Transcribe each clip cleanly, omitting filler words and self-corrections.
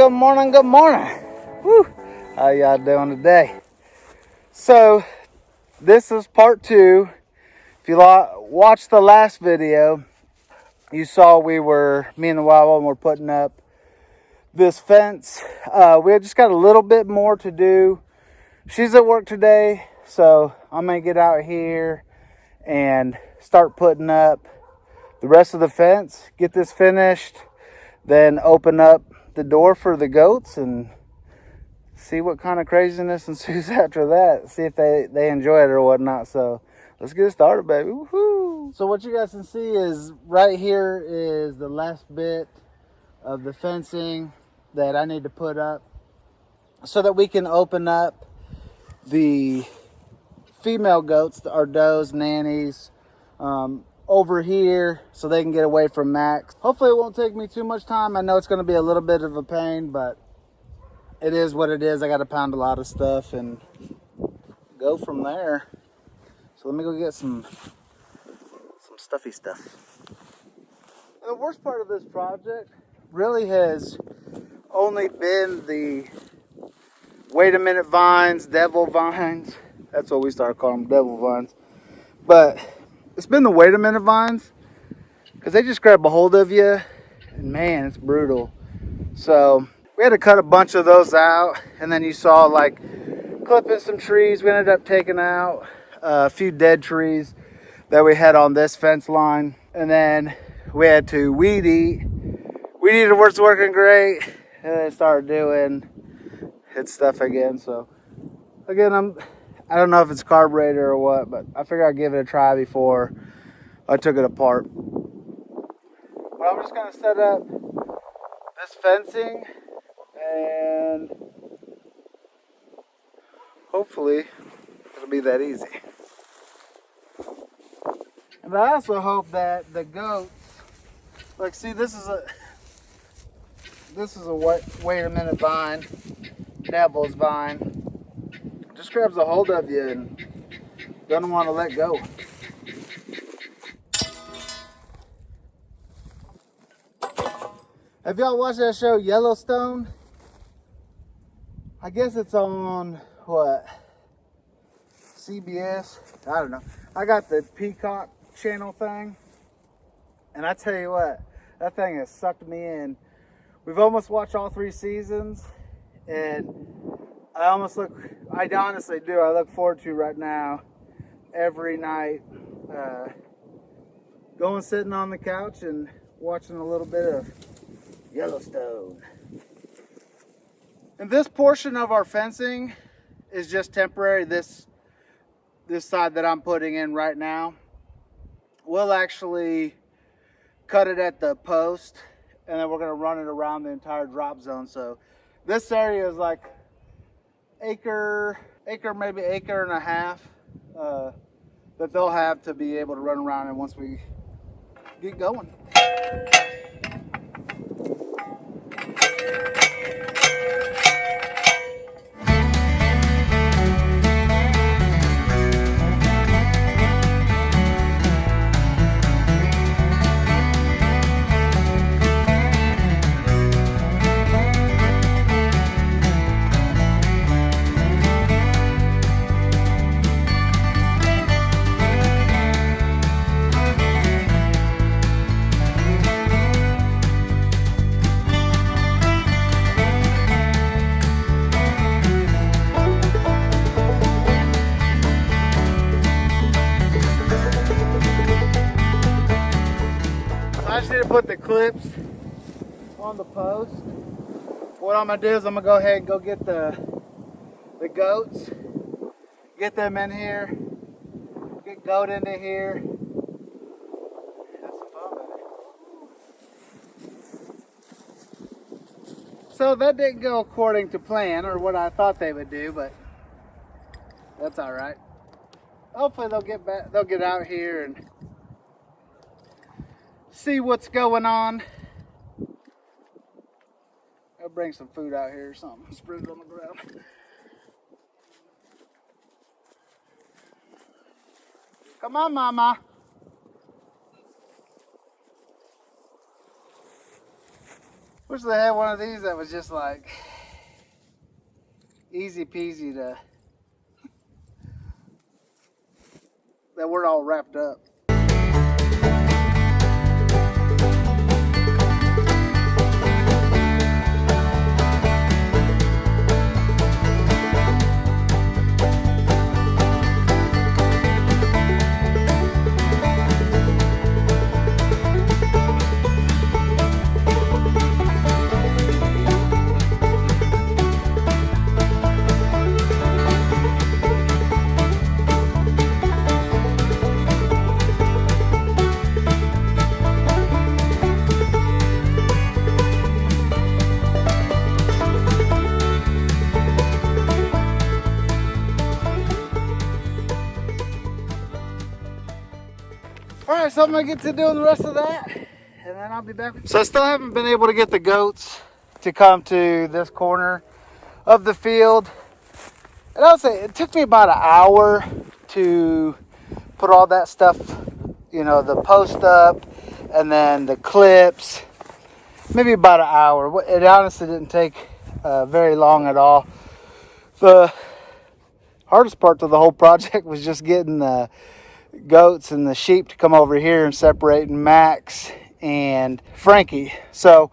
good morning, good morning. Woo. How y'all doing today? So, this is part 2. If you watched the last video, you saw me and the wild one were putting up this fence. We had just got a little bit more to do. She's at work today, so I'm going to get out here and start putting up the rest of the fence, get this finished, then open up the door for the goats and see what kind of craziness ensues after that. See if they enjoy it or whatnot. So let's get started, baby. Woohoo! So what you guys can see is right here is the last bit of the fencing that I need to put up so that we can open up the female goats, our does, nannies, over here so they can get away from Max. Hopefully it won't take me too much time. I know it's going to be a little bit of a pain, but it is what it is. I got to pound a lot of stuff and go from there. So let me go get some stuffy stuff. And the worst part of this project really has only been the wait a minute vines, devil vines. That's what we started calling them, devil vines. But it's been the wait a minute vines because they just grab a hold of you and man, it's brutal. So we had to cut a bunch of those out, and then you saw like clipping some trees. We ended up taking out a few dead trees that we had on this fence line, and then we had to weed eat. Weed eater was working great, and then it started doing its stuff again. So again, I don't know if it's carburetor or what, but I figured I'd give it a try before I took it apart. But I'm just going to set up this fencing and hopefully it'll be that easy. And I also hope that the goats, like see this is a wait a minute vine, devil's vine. Just grabs a hold of you and don't want to let go. Have y'all watched that show Yellowstone? I guess it's on what? CBS? I don't know. I got the Peacock channel thing. And I tell you what, that thing has sucked me in. We've almost watched all 3 seasons. And I honestly do. I look forward to right now, every night, going sitting on the couch and watching a little bit of Yellowstone. And this portion of our fencing is just temporary. This side that I'm putting in right now, we'll actually cut it at the post, and then we're going to run it around the entire drop zone. So this area is like maybe acre and a half that they'll have to be able to run around in once we get going. I just need to put the clips on the post. What I'm gonna do is I'm gonna go ahead and go get the goats, get them in here, get goat into here. That's some fun. So that didn't go according to plan or what I thought they would do, but that's all right. Hopefully they'll get out here and see what's going on. I'll bring some food out here or something, spread it on the ground. Come on, mama. Wish they had one of these that was just like easy peasy that weren't all wrapped up. Alright, so I'm going to get to doing the rest of that, and then I'll be back. So I still haven't been able to get the goats to come to this corner of the field. And I would say it took me about an hour to put all that stuff, you know, the post up, and then the clips. Maybe about an hour. It honestly didn't take very long at all. The hardest part of the whole project was just getting the goats and the sheep to come over here and separating Max and Frankie. So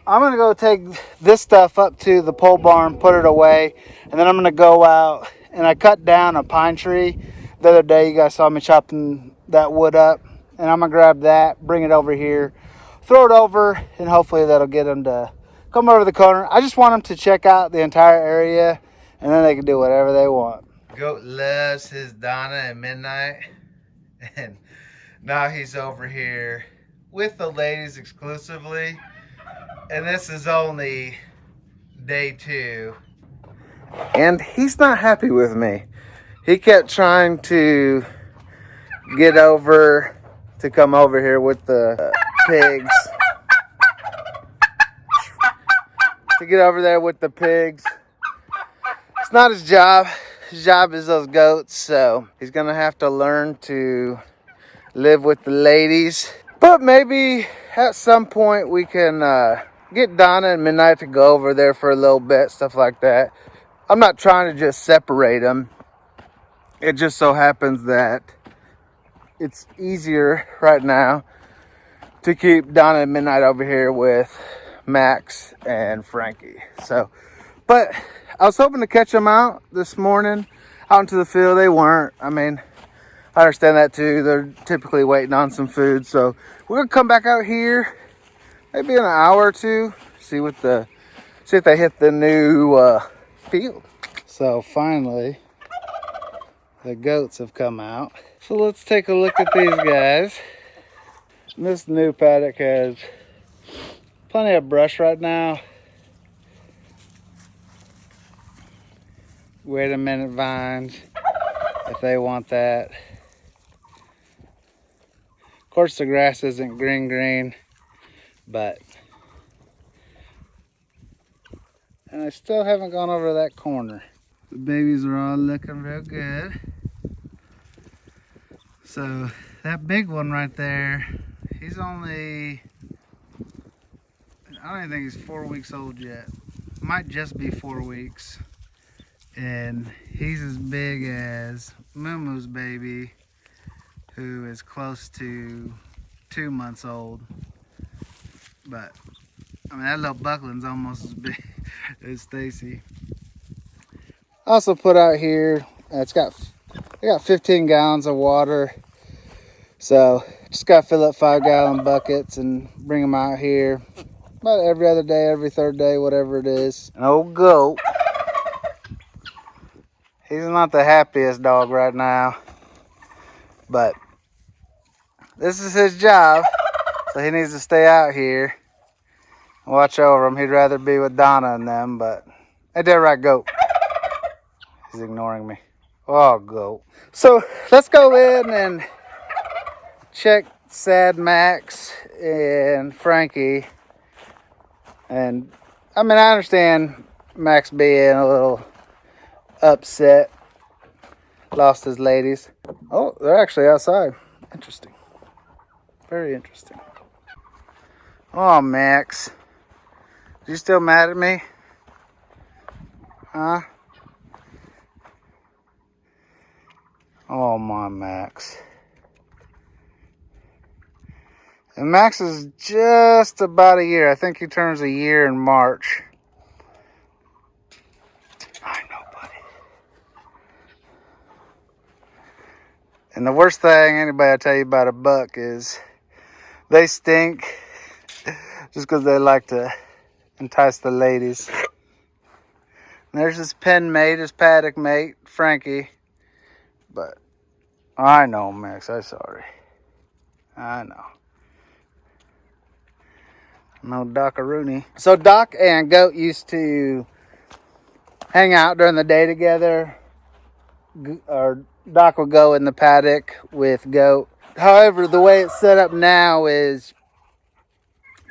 I'm gonna go take this stuff up to the pole barn, put it away, and then I'm gonna go out, and I cut down a pine tree the other day. You guys saw me chopping that wood up, and I'm gonna grab that, bring it over here, throw it over, and hopefully that'll get them to come over the corner. I just want them to check out the entire area, and then they can do whatever they want. Goat loves his Donna at midnight, and now he's over here with the ladies exclusively, and this is only day 2, and he's not happy with me. He kept trying to get over to come over here with the pigs, to get over there with the pigs. It's not his job. His job is those goats, so he's gonna have to learn to live with the ladies. But maybe at some point we can get Donna and Midnight to go over there for a little bit, stuff like that. I'm not trying to just separate them. It just so happens that it's easier right now to keep Donna and Midnight over here with Max and Frankie. So, but I was hoping to catch them out this morning, out into the field. They weren't. I mean, I understand that too. They're typically waiting on some food. So we're gonna come back out here, maybe in an hour or two, see if they hit the new field. So finally, the goats have come out. So let's take a look at these guys. This new paddock has plenty of brush right now. Wait a minute vines, if they want that. Of course the grass isn't green, but, and I still haven't gone over that corner. The babies are all looking real good. So that big one right there, he's only, I don't even think he's 4 weeks old yet. Might just be 4 weeks. And he's as big as Mumu's baby, who is close to 2 months old. But, I mean, that little bucklin's almost as big as Stacy. Also put out here, I got 15 gallons of water. So, just got to fill up 5-gallon buckets and bring them out here. About every other day, every third day, whatever it is. An old goat. He's not the happiest dog right now, but this is his job, so he needs to stay out here and watch over him. He'd rather be with Donna and them, but ain't that right, goat? He's ignoring me. Oh, goat. So let's go in and check Sad Max and Frankie. And I mean, I understand Max being a little upset, lost his ladies. Oh, they're actually outside. Interesting. Very interesting. Oh, Max. You still mad at me? Huh? Oh my Max. And Max is just about a year. I think he turns a year in March. I know, buddy. And the worst thing anybody will tell you about a buck is they stink just because they like to entice the ladies. And there's his pen mate, his paddock mate, Frankie. But I know, Max, I'm sorry. I know. No Dockaroonie. So Doc and Goat used to hang out during the day together. Or Doc would go in the paddock with Goat. However, the way it's set up now is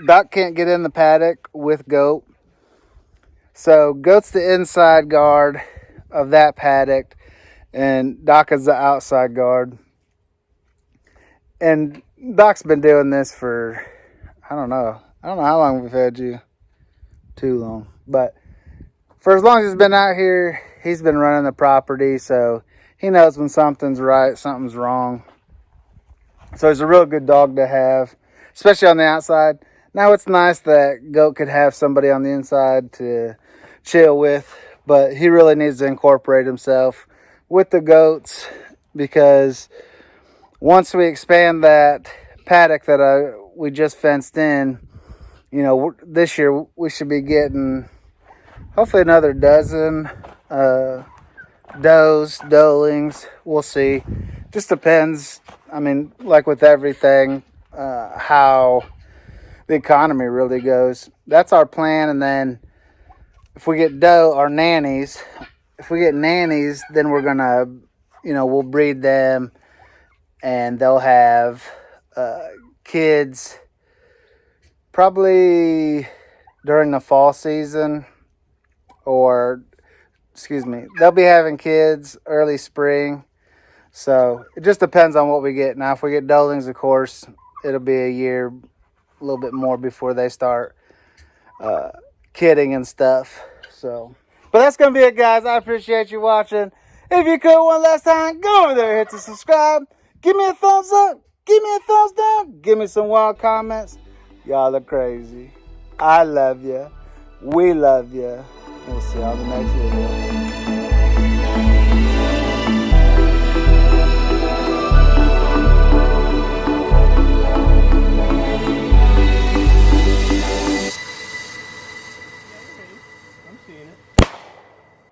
Doc can't get in the paddock with Goat. So Goat's the inside guard of that paddock, and Doc is the outside guard. And Doc's been doing this for, I don't know how long we've had you. Too long. But for as long as he's been out here, he's been running the property, so he knows when something's right, something's wrong. So he's a real good dog to have, especially on the outside. Now it's nice that Goat could have somebody on the inside to chill with, but he really needs to incorporate himself with the goats, because once we expand that paddock that we just fenced in, you know, this year we should be getting hopefully another dozen does, doelings. We'll see. Just depends. I mean, like with everything, how the economy really goes. That's our plan. And then if we get doe, our nannies, if we get nannies, then we're going to, you know, we'll breed them and they'll have kids probably during the fall season, or, excuse me, they'll be having kids early spring. So it just depends on what we get. Now, if we get doelings, of course, it'll be a year, a little bit more before they start kidding and stuff. So, but that's going to be it, guys. I appreciate you watching. If you could, one last time, go over there, hit the subscribe. Give me a thumbs up. Give me a thumbs down. Give me some wild comments. Y'all are crazy. I love you. We love you. We'll see you on the next video.